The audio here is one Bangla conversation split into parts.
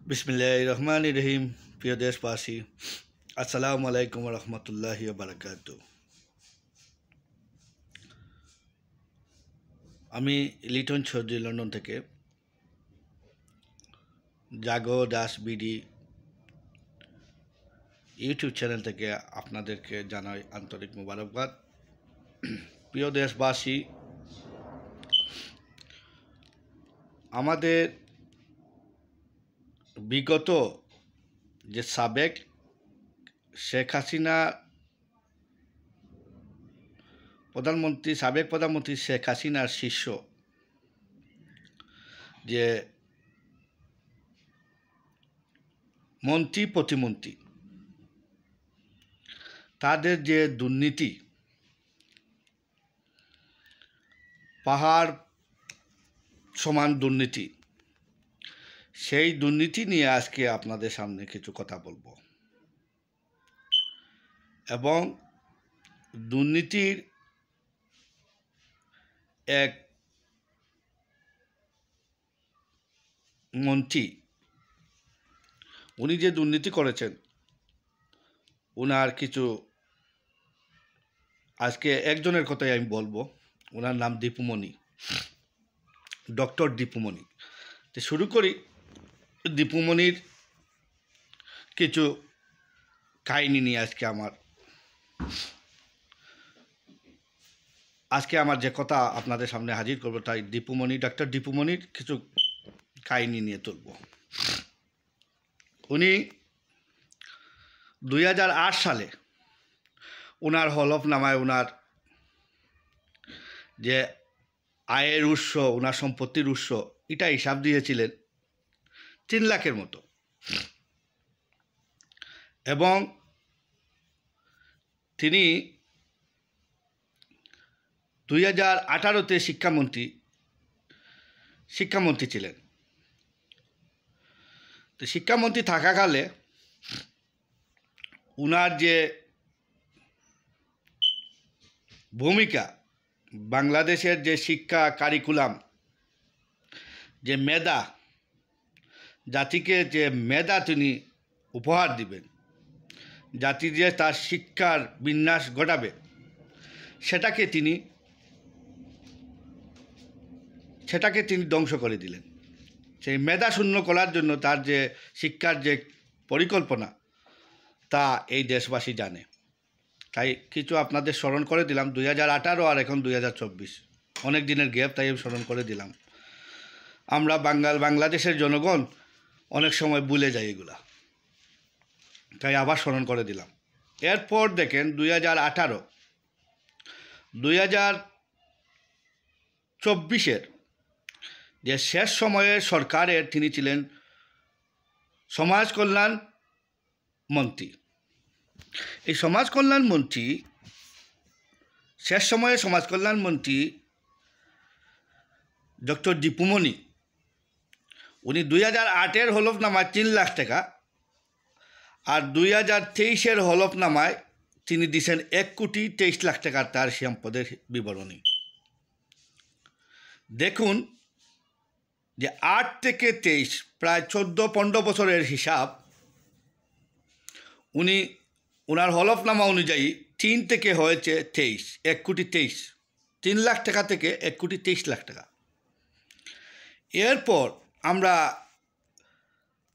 बिस्मिल्लाहिर्रहमानिर्रहीम। प्रिय देशवासी, अस्सलामु अलैकुम वरहमतुल्लाहि वबरकातुहू। আমি লিটন চৌধুরী লন্ডন থেকে জাগো দাস বিডি ইউটিউব চ্যানেল থেকে আপনাদেরকে জানাই আন্তরিক মোবারকবাদ। প্রিয় দেশবাসী, আমাদের বিগত যে সাবেক শেখ হাসিনা সাবেক প্রধানমন্ত্রী শেখ হাসিনার শিষ্য যে মন্ত্রী প্রতিমন্ত্রী, তাদের যে দুর্নীতি, পাহাড় সমান দুর্নীতি, সেই দুর্নীতি নিয়ে আজকে আপনাদের সামনে কিছু কথা বলবো এবং দুর্নীতির এক মন্ত্রী, উনি যে দুর্নীতি করেছেন, ওনার কিছু আজকে একজনের কথাই আমি বলবো। ওনার নাম দীপুমণি, ডক্টর দীপুমণি। তো শুরু করি দীপুমণির কিছু কাহিনী নিয়ে। আজকে আমার যে কথা আপনাদের সামনে হাজির করবো, তাই ডক্টর দীপুমণির কিছু কাহিনী নিয়ে তুলব। উনি 2008 সালে ওনার হলফনামায় ওনার যে আয়ের উৎস, ওনার সম্পত্তির উৎস, এটা হিসাব দিয়েছিলেন 3 লাখের মতো। এবং তিনি 2018-তে শিক্ষামন্ত্রী ছিলেন। তো শিক্ষামন্ত্রী থাকাকালে উনার যে ভূমিকা, বাংলাদেশের যে শিক্ষা কারিকুলাম, যে মেধা, জাতিকে যে মেধা তিনি উপহার দিবেন, জাতি যে তার শিক্ষার বিন্যাস ঘটাবে, সেটাকে তিনি ধ্বংস করে দিলেন। সেই মেধা শূন্য করার জন্য তার যে শিক্ষার যে পরিকল্পনা, তা এই দেশবাসী জানে। তাই কিছু আপনাদের স্মরণ করে দিলাম। 2018 আর এখন 2024, অনেক দিনের গ্যাপ, তাই আমি স্মরণ করে দিলাম। আমরা বাংলাদেশের জনগণ অনেক সময় ভুলে যাই এগুলা, তাই আবার স্মরণ করে দিলাম। এরপর দেখেন 2024-এর যে শেষ সময়ে সরকারের তিনি ছিলেন সমাজ কল্যাণ মন্ত্রী। এই সমাজ কল্যাণ মন্ত্রী, শেষ সময়ে সমাজ কল্যাণ মন্ত্রী ডক্টর দীপুমণি, উনি 2008-এর হলফনামায় 3 লাখ টাকা আর 2023-এর হলফনামায় তিনি দিয়েছেন 1,23 লাখ টাকার তার সম্পদের বিবরণী। দেখুন যে 8 থেকে 23, প্রায় 14-15 বছরের হিসাব। ওনার হলফনামা অনুযায়ী 3 থেকে হয়েছে 23, 1,23,000, 3 লাখ টাকা থেকে 1,23 লাখ টাকা। এরপর আমরা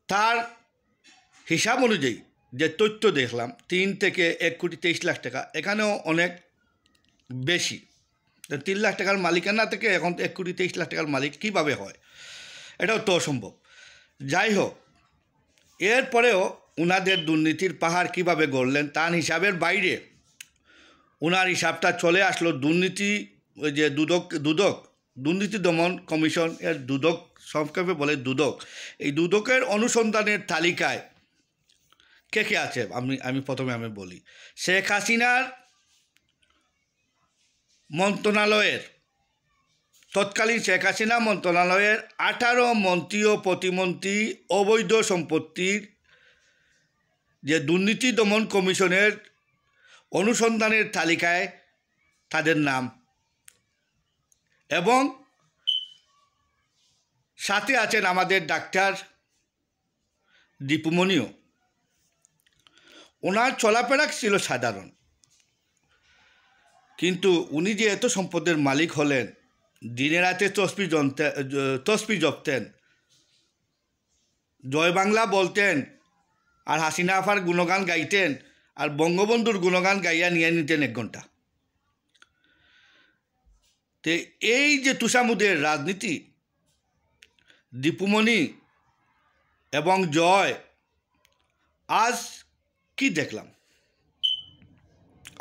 তার হিসাব অনুযায়ী যে তথ্য দেখলাম, 3 থেকে 1,23 লাখ টাকা, এখানেও অনেক বেশি। 3 লাখ টাকার মালিকানা থেকে এখন 1,23 লাখ টাকার মালিক কীভাবে হয়, এটাও তো অসম্ভব। যাই হোক, এরপরেও ওনাদের দুর্নীতির পাহাড় কীভাবে গড়লেন, তার হিসাবের বাইরে ওনার হিসাবটা চলে আসলো দুর্নীতি, ওই যে দুর্নীতি দমন কমিশন, এর দুদক, সংক্ষেপে বলে দুদক। এই দুদকের অনুসন্ধানের তালিকায় কে কে আছে আমি প্রথমে বলি। শেখ হাসিনার মন্ত্রণালয়ের, তৎকালীন শেখ হাসিনা মন্ত্রণালয়ের 18 মন্ত্রী ও প্রতিমন্ত্রী অবৈধ সম্পত্তির যে দুর্নীতি দমন কমিশনের অনুসন্ধানের তালিকায় তাদের নাম, এবং সাথে আছেন আমাদের ডাক্তার দীপুমণিও, ওনার চলাফেরা ছিল সাধারণ, কিন্তু উনি যে এত সম্পদের মালিক হলেন, দিনে রাতে তসবি জপতেন, জয় বাংলা বলতেন, আর হাসিনা আফার গুণগান গাইতেন, আর বঙ্গবন্ধুর গুণগান গাইয়া নিয়ে নিতেন 1 ঘন্টা। তো এই যে তুষামুদের রাজনীতি, দীপুমণি এবং জয়, আজ কি দেখলাম?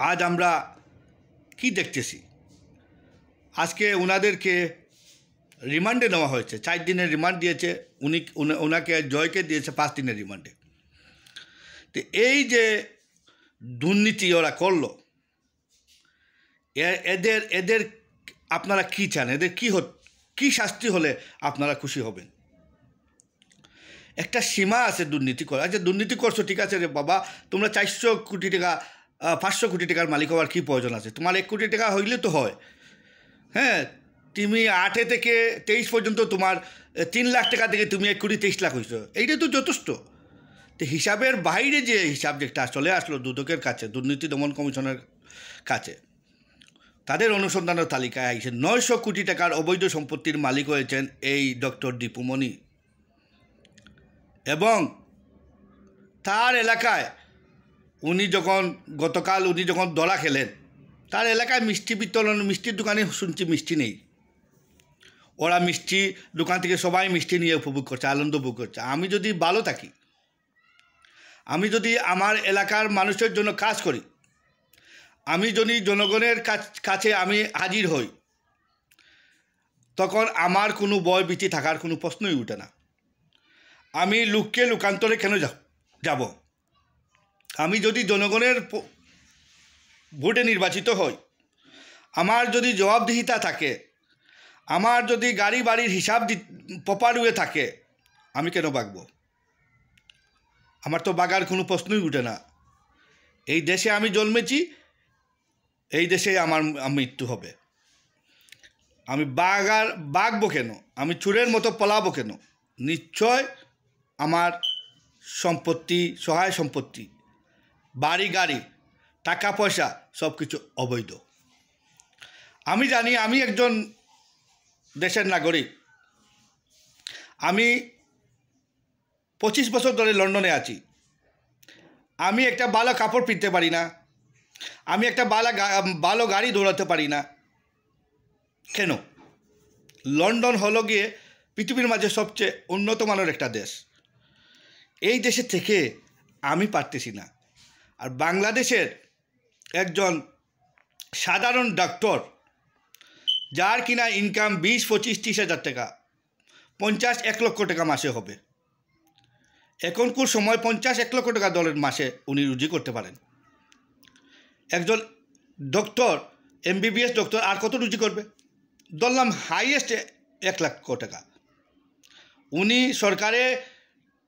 আজ আমরা কি দেখতেছি? আজকে ওনাদেরকে রিমান্ডে নেওয়া হয়েছে, 4 দিনের রিমান্ড দিয়েছে, ওনাকে জয়কে দিয়েছে 5 দিনের রিমান্ডে। তো এই যে দুর্নীতি ওরা করলো, এদের আপনারা কি চান? এদের কি শাস্তি হলে আপনারা খুশি হবেন? একটা সীমা আছে দুর্নীতি করা। আচ্ছা, দুর্নীতি করছো, ঠিক আছে রে বাবা, তোমরা 400 কোটি টাকা 500 কোটি টাকার মালিক হওয়ার কী প্রয়োজন আছে? তোমার 1 কোটি টাকা হইলে তো হয়। হ্যাঁ, তুমি 8 থেকে 23 পর্যন্ত তোমার 3 লাখ টাকা থেকে তুমি 1 কোটি 23 লাখ হয়েছো, এইটা তো যথেষ্ট। তো হিসাবের বাইরে যে হিসাব যেটা চলে আসলো দুদকের কাছে, দুর্নীতি দমন কমিশনের কাছে, তাদের অনুসন্ধানের তালিকায় আইসে 900 কোটি টাকার অবৈধ সম্পত্তির মালিক হয়েছেন এই ডক্টর দীপুমণি। এবং তার এলাকায় গতকাল উনি যখন দলা খেলেন, তার এলাকায় মিষ্টি বিতরণ, মিষ্টির দোকানে শুনছি মিষ্টি নেই। ওরা মিষ্টি দোকান থেকে সবাই মিষ্টি নিয়ে উপভোগ করছে, আনন্দ উপভোগ করছে। আমি যদি ভালো থাকি, আমি যদি আমার এলাকার মানুষের জন্য কাজ করি, আমি যদি জনগণের কাছে আমি হাজির হই, তখন আমার কোনো ভয় ভীতি থাকার কোনো প্রশ্নই উঠে না। আমি লোককে লোকান্তরে কেন যাব? আমি যদি জনগণের ভোটে নির্বাচিত হই, আমার যদি জবাবদিহিতা থাকে, আমার যদি গাড়ি বাড়ির হিসাব প্রপার ওয়ে থাকে, আমি কেন বাগব? আমার তো বাগার কোনো প্রশ্নই উঠে না। এই দেশে আমি জন্মেছি, এই দেশে আমার মৃত্যু হবে। আমি বাগবো কেন? আমি চোরের মতো পলাবো কেন? নিশ্চয় আমার সম্পত্তি, সহায় সম্পত্তি, বাড়ি গাড়ি, টাকা পয়সা সব কিছু অবৈধ। আমি জানি আমি একজন দেশের নাগরিক। আমি 25 বছর ধরে লন্ডনে আছি। আমি একটা ভালো কাপড় পিনতে পারি না, আমি একটা ভালো গাড়ি দৌড়াতে পারি না। কেন? লন্ডন হলো গিয়ে পৃথিবীর মাঝে সবচেয়ে উন্নত মানের একটা দেশ। এই দেশে থেকে আমি পারতেছি না। আর বাংলাদেশের একজন সাধারণ ডক্টর, যার কিনা ইনকাম 20, 25, 30 হাজার টাকা, 50, 1 লক্ষ টাকা মাসে হবে। এখনকার সময় 50, 1 লক্ষ টাকা দলের মাসে উনি রুজি করতে পারেন। একজন ডক্টর, MBBS ডক্টর আর কত রুজি করবে? ধরলাম হাইয়েস্ট 1 লক্ষ টাকা। উনি সরকারে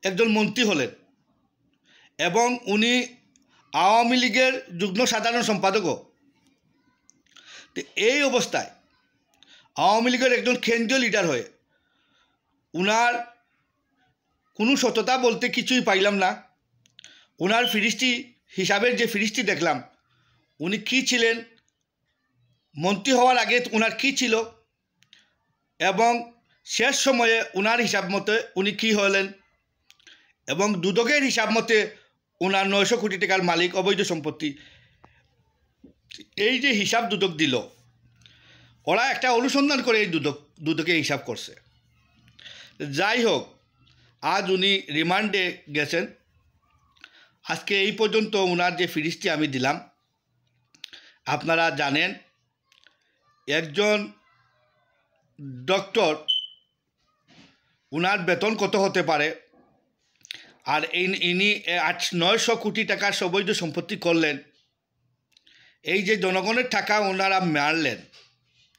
একজন মন্ত্রী হলেন এবং উনি আওয়ামী লীগের যুগ্ম সাধারণ সম্পাদকও। তো এই অবস্থায় আওয়ামী লীগের একজন কেন্দ্রীয় লিডার হয়ে উনার কোনো সততা বলতে কিছুই পাইলাম না। ওনার ফিরিস্তি হিসাবের যে ফিরিস্তি দেখলাম, উনি কী ছিলেন, মন্ত্রী হওয়ার আগে ওনার কী ছিল, এবং শেষ সময়ে ওনার হিসাব মতে উনি কী হলেন, এবং দুদকের হিসাব মতে ওনার 900 কোটি টাকার মালিক, অবৈধ সম্পত্তি। এই যে হিসাব দুদক দিল, ওরা একটা অনুসন্ধান করে এই দুদকে হিসাব করছে। যাই হোক, আজ উনি রিমান্ডে গেছেন। আজকে এই পর্যন্ত ওনার যে ফিরিস্তি আমি দিলাম। আপনারা জানেন একজন ডক্টর, ওনার বেতন কত হতে পারে, আর ইনি 900 কোটি টাকার অবৈধ সম্পত্তি করলেন। এই যে জনগণের টাকা ওনারা মারলেন,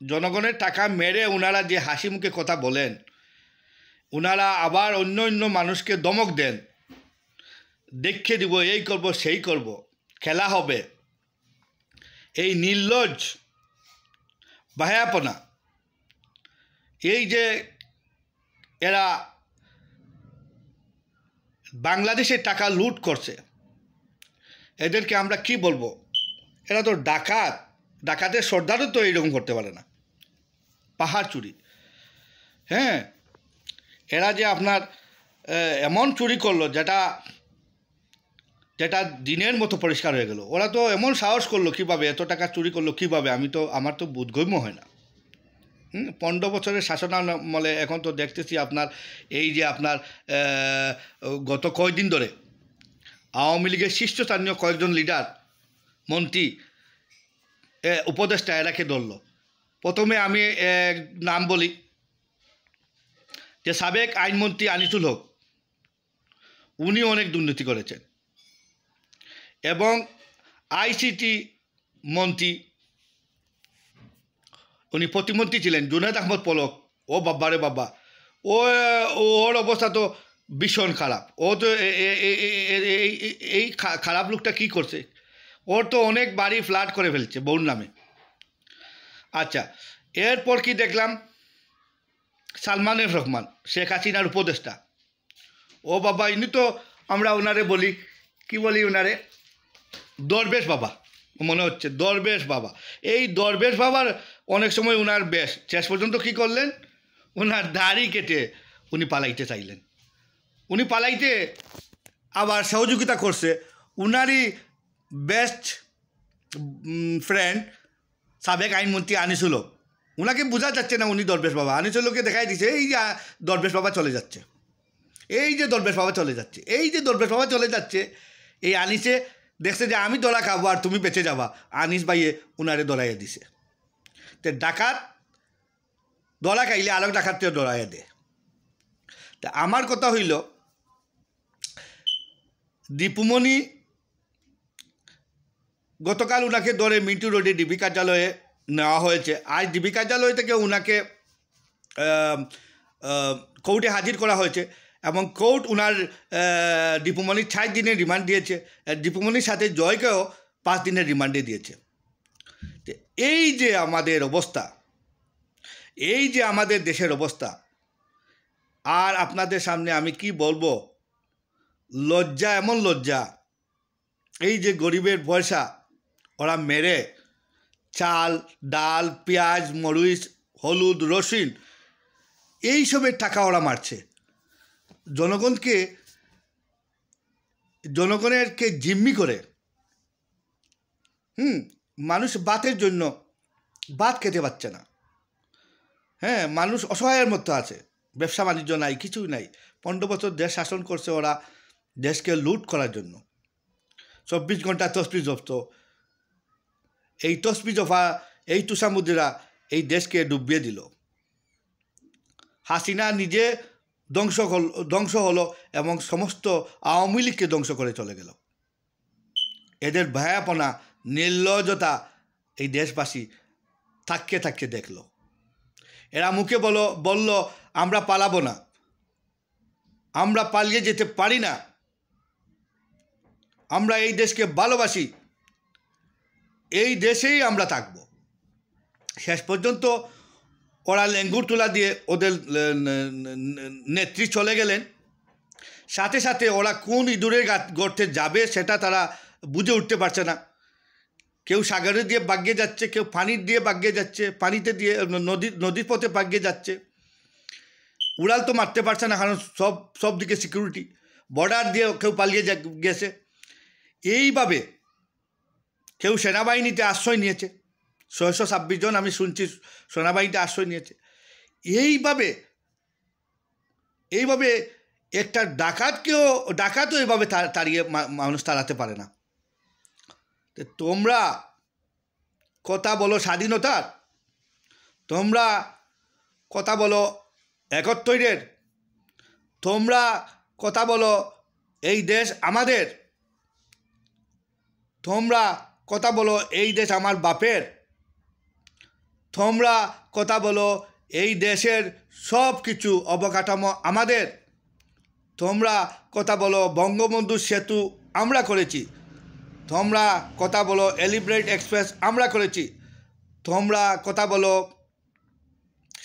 জনগণের টাকা মেরে ওনারা যে হাসি মুখে কথা বলেন, ওনারা আবার অন্য অন্য মানুষকে দমক দেন, দেখিয়ে দিব, এই করব সেই করব, খেলা হবে। এই নির্লজ্জ বাহায়াপনা, এই যে এরা বাংলাদেশের টাকা লুট করছে, এদেরকে আমরা কি বলবো? এরা তো ডাকাত, ডাকাতের সর্দারও তো এইরকম করতে পারে না, পাহাড় চুরি। হ্যাঁ, এরা যে আপনার এমন চুরি করলো যেটা যেটা দিনের মতো পরিষ্কার হয়ে গেল। ওরা তো এমন সাহস করলো কীভাবে, এত টাকা চুরি করলো কীভাবে, আমার তো বোধগম্য হয় না। 15 বছরের শাসনামলে এখন তো দেখতেছি আপনার এই যে আপনার গত কয়েকদিন ধরে আওয়ামী লীগের শীর্ষস্থানীয় কয়েকজন লিডার, মন্ত্রী, উপদেষ্টা এরাকে ধরল। প্রথমে আমি নাম বলি যে সাবেক আইনমন্ত্রী আনিসুল হক, উনি অনেক দুর্নীতি করেছেন। এবং আইসিটি মন্ত্রী, উনি প্রতিমন্ত্রী ছিলেন, জুনায়েদ আহমদ পলক, ও বাবা রে বাবা, ওর অবস্থা তো ভীষণ খারাপ। ও তো এই খারাপ লোকটা কী করছে, ওর তো অনেক বাড়ি ফ্ল্যাট করে ফেলছে বউর নামে। আচ্ছা, এরপর কি দেখলাম, সালমানের রহমান, শেখ হাসিনার উপদেষ্টা, ও বাবা, ইনি তো আমরা ওনারে বলি, কি বলি ওনারে, দরবেশ বাবা মনে হচ্ছে, দরবেশ বাবা। এই দরবেশ বাবার অনেক সময় ওনার বেশ, শেষ পর্যন্ত কী করলেন, ওনার দাড়ি কেটে উনি পালাইতে চাইলেন। উনি পালাইতে আবার সহযোগিতা করছে উনারই বেস্ট ফ্রেন্ড সাবেক আইনমন্ত্রী আনিসুল হক। ওনাকে বোঝা যাচ্ছে না উনি দরবেশ বাবা। আনিসুল হককে দেখাই দিচ্ছে, এই যে দরবেশ বাবা চলে যাচ্ছে, এই যে দরবেশ বাবা চলে যাচ্ছে, এই যে দরবেশ বাবা চলে যাচ্ছে। এই আনিসে দেখছে যে আমি দলা খাবো আর তুমি বেঁচে যাবা, আনিস ভাইয়ে উনারে দলাইয়ে দিছে। তো ডাকাত দলা খাইলে আলোক ডাকাতকে দলাইয়ে দে। তা আমার কথা হইল, দীপুমণি গতকাল ওনাকে ধরে মিন্টু রোডে ডিবি কার্যালয়ে নেওয়া হয়েছে। আজ ডিবি কার্যালয় থেকে ওনাকে কোর্টে হাজির করা হয়েছে এবং কোর্ট ওনার দীপুমণির 6 দিনের রিমান্ড দিয়েছে। দীপুমণির সাথে জয়কেও 5 দিনের রিমান্ডে দিয়েছে। এই যে আমাদের অবস্থা, এই যে আমাদের দেশের অবস্থা, আর আপনাদের সামনে আমি কি বলবো, লজ্জা, এমন লজ্জা। এই যে গরিবের পয়সা ওরা মেরে চাল, ডাল, পেঁয়াজ, মরিচ, হলুদ, রসুন, এইসবের টাকা ওরা মারছে। জনগণেরকে জিম্মি করে। মানুষ ভাতের জন্য ভাত খেতে পারছে না। হ্যাঁ, মানুষ অসহায়ের মতো আছে, ব্যবসা বাণিজ্য নাই, কিছুই নাই। 15 বছর দেশ শাসন করছে ওরা, দেশকে লুট করার জন্য। 24 ঘন্টা তসবি জপ্ত। এই তসবি জফা, এই তুষামুদ্রা এই দেশকে ডুবিয়ে দিল। হাসিনা নিজে ধ্বংস হলো এবং সমস্ত আওয়ামী লীগকে ধ্বংস করে চলে গেল। এদের ভয়াপনা, নির্লজ্জতা এই দেশবাসী থাকতে দেখল। এরা মুখে বলল আমরা পালাবো না, আমরা পালিয়ে যেতে পারি না, আমরা এই দেশকে ভালোবাসি, এই দেশেই আমরা থাকব। শেষ পর্যন্ত ওরা লেঙ্গুর তুলা দিয়ে ওদের নেত্রী চলে গেলেন। সাথে সাথে ওরা কোন ইঁদুরের গর্তে যাবে সেটা তারা বুঝে উঠতে পারছে না। কেউ সাগরে দিয়ে বাগিয়ে যাচ্ছে, কেউ পানির দিয়ে বাগিয়ে যাচ্ছে, পানিতে দিয়ে নদীর পথে বাগিয়ে যাচ্ছে। উড়াল তো মারতে পারছে না, কারণ সব দিকে সিকিউরিটি। বর্ডার দিয়ে কেউ পালিয়ে গেছে। এইভাবে কেউ সেনাবাহিনীতে আশ্রয় নিয়েছে, 626 জন আমি শুনছি সেনাবাহিনীতে আশ্রয় নিয়েছে। এইভাবে একটা ডাকাতও এইভাবে তাড়িয়ে মানুষ তাড়াতে পারে না। তোমরা কথা বলো স্বাধীনতার, তোমরা কথা বলো 71-এর, তোমরা কথা বলো এই দেশ আমাদের, তোমরা কথা বলো এই দেশ আমার বাপের, তোমরা কথা বলো এই দেশের সব কিছু অবকাঠামো আমাদের, তোমরা কথা বলো বঙ্গবন্ধু সেতু আমরা করেছি, তোমরা কথা বলো এলিভেটেড এক্সপ্রেস আমরা করেছি, তোমরা কথা বলো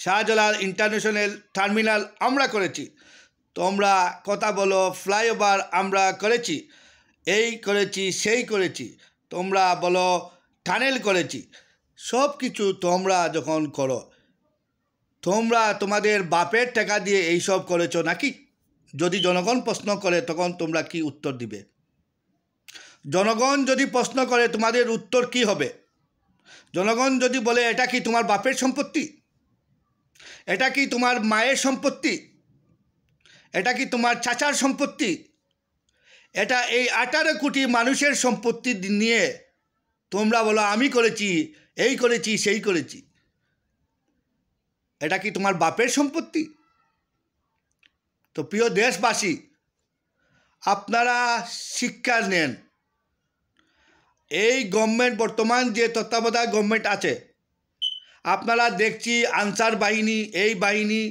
শাহজালাল ইন্টারন্যাশনাল টার্মিনাল আমরা করেছি, তোমরা কথা বলো ফ্লাইওভার আমরা করেছি, এই করেছি সেই করেছি, তোমরা বলো টানেল করেছি। সব কিছু তোমরা যখন করো, তোমরা তোমাদের বাপের টাকা দিয়ে এই সব করেছো নাকি? যদি জনগণ প্রশ্ন করে তখন তোমরা কি উত্তর দিবে? জনগণ যদি প্রশ্ন করে তোমাদের উত্তর কি হবে? জনগণ যদি বলে এটা কি তোমার বাপের সম্পত্তি, এটা কি তোমার মায়ের সম্পত্তি, এটা কি তোমার চাচার সম্পত্তি, এটা এই 18 কোটি মানুষের সম্পত্তি নিয়ে তোমরা বলো আমি করেছি, এই করেছি সেই করেছি, এটা কি তোমার বাপের সম্পত্তি? তো প্রিয় দেশবাসী, আপনারা শিক্ষা নেন। এই গভর্নমেন্ট, বর্তমান যে তত্ত্বাবধায়ক গভর্নমেন্ট আছে, আপনারা দেখছি আনসার বাহিনী, এই বাহিনী,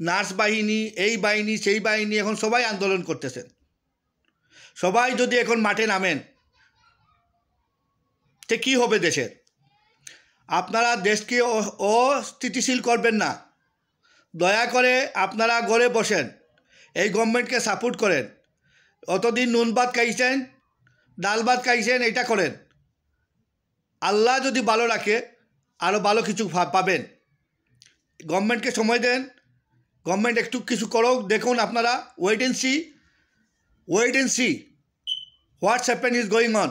নার্স বাহিনী, এই বাহিনী সেই বাহিনী, এখন সবাই আন্দোলন করতেছেন। সবাই যদি এখন মাঠে নামেন তে কী হবে দেশের? আপনারা দেশকে অস্থিতিশীল করবেন না। দয়া করে আপনারা ঘরে বসেন, এই গভর্নমেন্টকে সাপোর্ট করেন। অতদিন নুন ভাত খাইছেন, ডাল ভাত খাইছেন, এটা করেন। আল্লাহ যদি ভালো রাখে আরও ভালো কিছু পাবেন। গভর্নমেন্টকে সময় দেন, গভর্নমেন্ট একটু কিছু করো, দেখুন আপনারা wait and see what's happen is going on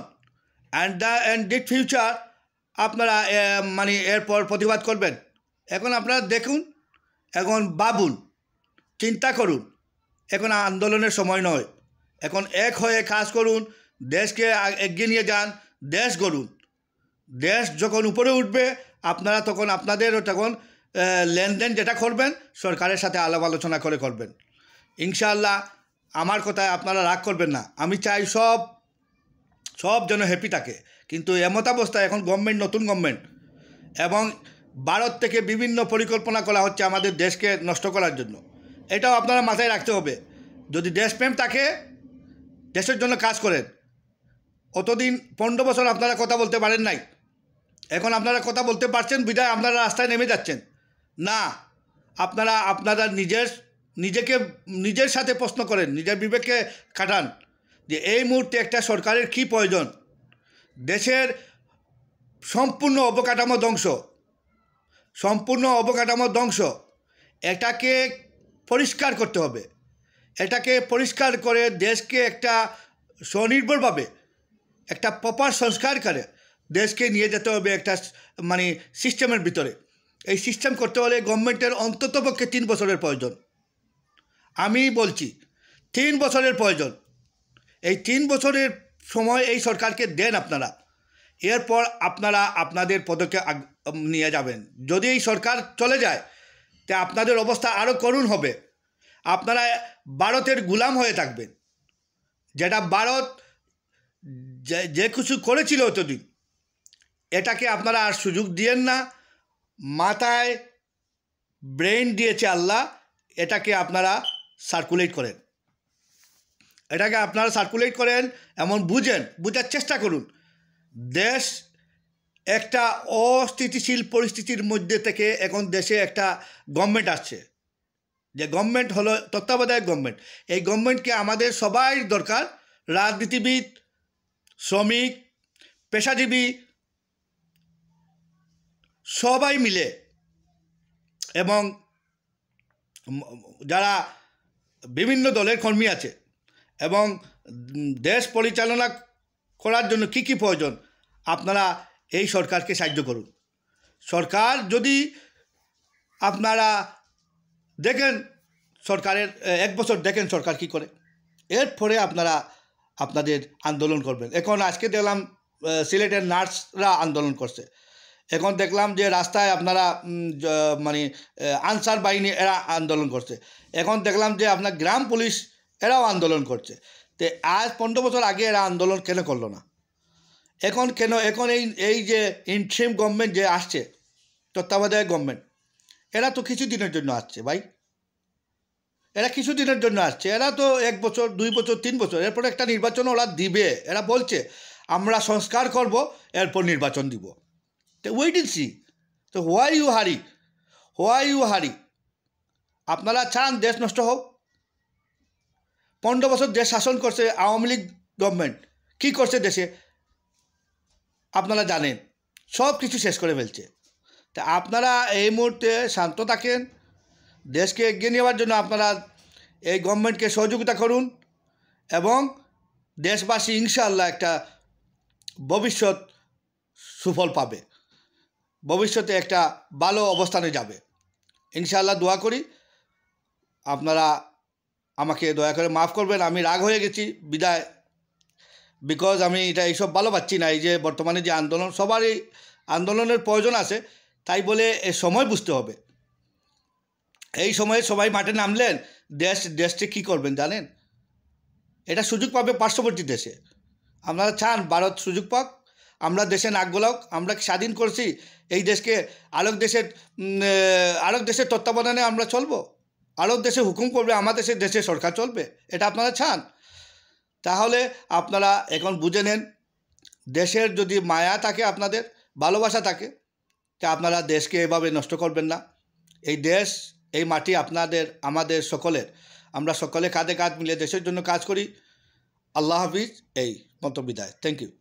and the future. আপনারা মানে এরপর প্রতিবাদ করবেন। এখন আপনারা দেখুন, এখন ভাবুন, চিন্তা করুন। এখন আন্দোলনের সময় নয়, এখন এক হয়ে কাজ করুন, দেশকে এগিয়ে নিয়ে যান, দেশ গড়ুন। দেশ যখন উপরে উঠবে আপনারা তখন আপনাদেরও তখন লেনদেন যেটা করবেন সরকারের সাথে আলাপ আলোচনা করে করবেন। ইনশাআল্লাহ আমার কথায় আপনারা রাগ করবেন না। আমি চাই সব যেন হ্যাপি থাকে, কিন্তু এমতাবস্থায় এখন গভর্নমেন্ট, নতুন গভর্নমেন্ট, এবং ভারত থেকে বিভিন্ন পরিকল্পনা করা হচ্ছে আমাদের দেশকে নষ্ট করার জন্য। এটাও আপনারা মাথায় রাখতে হবে। যদি দেশপ্রেম থাকে, দেশের জন্য কাজ করেন। অতদিন 15 বছর আপনারা কথা বলতে পারেন নাই, এখন আপনারা কথা বলতে পারছেন বিধায় আপনারা রাস্তায় নেমে যাচ্ছেন না। আপনারা নিজের সাথে প্রশ্ন করেন, নিজের বিবেককে খাটান যে এই মুহূর্তে একটা সরকারের কী প্রয়োজন। দেশের সম্পূর্ণ অবকাঠামো ধ্বংস, এটাকে পরিষ্কার করতে হবে। এটাকে পরিষ্কার করে দেশকে একটা স্বনির্ভরভাবে একটা প্রপার সংস্কার করে দেশকে নিয়ে যেতে হবে একটা মানে সিস্টেমের ভিতরে। এই সিস্টেম করতে হলে গভর্নমেন্টের অন্ততপক্ষে 3 বছরের প্রয়োজন। আমি বলছি 3 বছরের প্রয়োজন। এই 3 বছরের সময় এই সরকারকে দেন আপনারা, এরপর আপনারা আপনাদের পদক্ষেপ নিয়ে যাবেন। যদি এই সরকার চলে যায় তা আপনাদের অবস্থা আরও করুণ হবে। আপনারা ভারতের গোলাম হয়ে থাকবেন, যেটা ভারত যে কিছু করেছিল এতদিন, এটাকে আপনারা আর সুযোগ দিয়েন না। মাথায় ব্রেন দিয়েছে আল্লাহ, এটাকে আপনারা সার্কুলেট করেন, এমন বুঝার চেষ্টা করুন। দেশ একটা অস্থিতিশীল পরিস্থিতির মধ্যে থেকে এখন দেশে একটা গভর্নমেন্ট আসছে, যে গভর্নমেন্ট হলো তত্ত্বাবধায়ক গভর্নমেন্ট। এই গভর্নমেন্টকে আমাদের সবাই দরকার, রাজনীতিবিদ, শ্রমিক, পেশাজীবী, সবাই মিলে, এবং যারা বিভিন্ন দলের কর্মী আছে, এবং দেশ পরিচালনা করার জন্য কী কী প্রয়োজন আপনারা এই সরকারকে সাহায্য করুন। সরকার যদি আপনারা দেখেন, সরকারের 1 বছর দেখেন সরকার কী করে, এরপরে আপনারা আপনাদের আন্দোলন করবেন। এখন আজকে দেখলাম সিলেটের নার্সরা আন্দোলন করছে। এখন দেখলাম যে রাস্তায় আপনারা মানে আনসার বাহিনী এরা আন্দোলন করছে। এখন দেখলাম যে আপনার গ্রাম পুলিশ এরাও আন্দোলন করছে। তো আজ 15 বছর আগে এরা আন্দোলন কেন করলো না? এখন এই যে ইন্টারিম গভর্নমেন্ট যে আসছে, তত্ত্বাবধায়ক গভর্নমেন্ট, এরা তো কিছুদিনের জন্য আসছে ভাই। এরা কিছুদিনের জন্য আসছে। এরা তো 1 বছর, 2 বছর, 3 বছর, এরপরে একটা নির্বাচন ওরা দিবে। এরা বলছে আমরা সংস্কার করব, এরপর নির্বাচন দিব। তো ওয়েট এন্ড সি। তো হোয়াই ইউ হারি? আপনারা চান দেশ নষ্ট হোক? 15 বছর দেশ শাসন করছে আওয়ামী লীগ গভর্নমেন্ট, কী করছে দেশে আপনারা জানেন, সব কিছু শেষ করে ফেলছে। তা আপনারা এই মুহূর্তে শান্ত থাকেন, দেশকে এগিয়ে নেওয়ার জন্য আপনারা এই গভর্নমেন্টকে সহযোগিতা করুন এবং দেশবাসী ইনশাআল্লাহ একটা ভবিষ্যৎ সুফল পাবে, ভবিষ্যতে একটা ভালো অবস্থানে যাবে ইনশাআল্লাহ। দোয়া করি। আপনারা আমাকে দয়া করে মাফ করবেন, আমি রাগ হয়ে গেছি, বিদায়। বিকজ আমি এটা এইসব ভালো পাচ্ছি না। এই যে বর্তমানে যে আন্দোলন, সবারই আন্দোলনের প্রয়োজন আছে, তাই বলে এ সময় বুঝতে হবে। এই সময়ে সবাই মাঠে নামলেন, দেশকে কী করবেন জানেন? এটা সুযোগ পাবে পার্শ্ববর্তী দেশে। আপনারা চান ভারত সুযোগ পাক, আমরা দেশে নাক গলাওক, আমরা স্বাধীন করছি এই দেশকে, আরেক দেশের তত্ত্বাবধানে আমরা চলবো, আরেক দেশে হুকুম করবে, আমাদের দেশে সরকার চলবে, এটা আপনারা চান? তাহলে আপনারা এখন বুঝে নেন, দেশের যদি মায়া থাকে, আপনাদের ভালোবাসা থাকে, তা আপনারা দেশকে এভাবে নষ্ট করবেন না। এই দেশ, এই মাটি আপনাদের, আমাদের সকলের। আমরা সকলে কাঁধে কাঁধ মিলে দেশের জন্য কাজ করি। আল্লাহ হাফিজ। এই মতো বিদায়। Thank you.